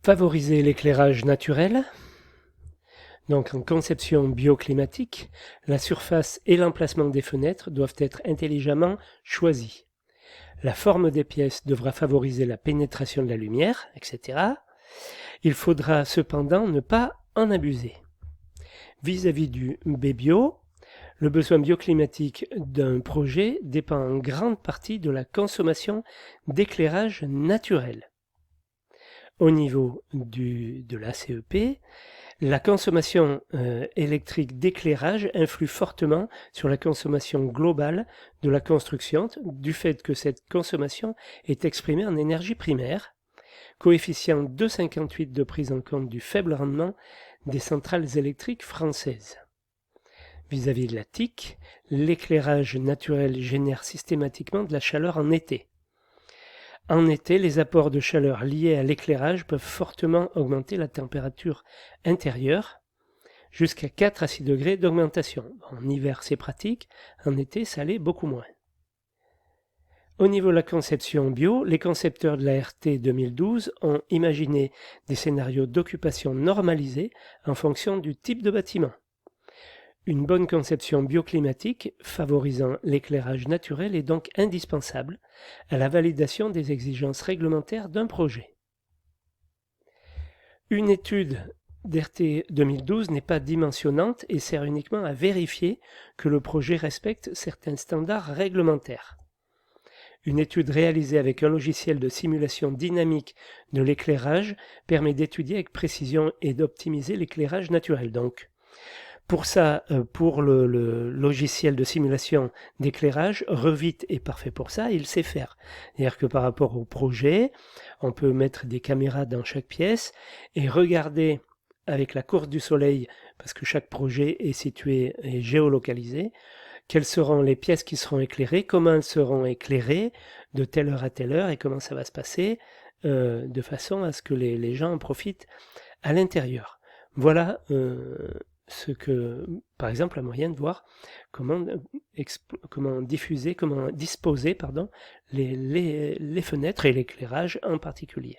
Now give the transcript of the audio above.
Favoriser l'éclairage naturel. Donc en conception bioclimatique, la surface et l'emplacement des fenêtres doivent être intelligemment choisis. La forme des pièces devra favoriser la pénétration de la lumière, etc. Il faudra cependant ne pas en abuser. Vis-à-vis du B-bio, le besoin bioclimatique d'un projet dépend en grande partie de la consommation d'éclairage naturel. Au niveau de l'ACEP, la consommation électrique d'éclairage influe fortement sur la consommation globale de la construction du fait que cette consommation est exprimée en énergie primaire, coefficient 2,58 de prise en compte du faible rendement des centrales électriques françaises. Vis-à-vis de la TIC, l'éclairage naturel génère systématiquement de la chaleur en été. En été, les apports de chaleur liés à l'éclairage peuvent fortement augmenter la température intérieure, jusqu'à 4 à 6 degrés d'augmentation. En hiver, c'est pratique, en été, ça l'est beaucoup moins. Au niveau de la conception bio, les concepteurs de la RT 2012 ont imaginé des scénarios d'occupation normalisés en fonction du type de bâtiment. Une bonne conception bioclimatique favorisant l'éclairage naturel est donc indispensable à la validation des exigences réglementaires d'un projet. Une étude d'RT 2012 n'est pas dimensionnante et sert uniquement à vérifier que le projet respecte certains standards réglementaires. Une étude réalisée avec un logiciel de simulation dynamique de l'éclairage permet d'étudier avec précision et d'optimiser l'éclairage naturel. Donc, pour ça, pour le logiciel de simulation d'éclairage, Revit est parfait pour ça, il sait faire. C'est-à-dire que par rapport au projet, on peut mettre des caméras dans chaque pièce et regarder avec la course du soleil, parce que chaque projet est situé et géolocalisé, quelles seront les pièces qui seront éclairées, comment elles seront éclairées de telle heure à telle heure et comment ça va se passer de façon à ce que les gens en profitent à l'intérieur. Voilà ce que, par exemple, un moyen de voir comment disposer les fenêtres et l'éclairage en particulier.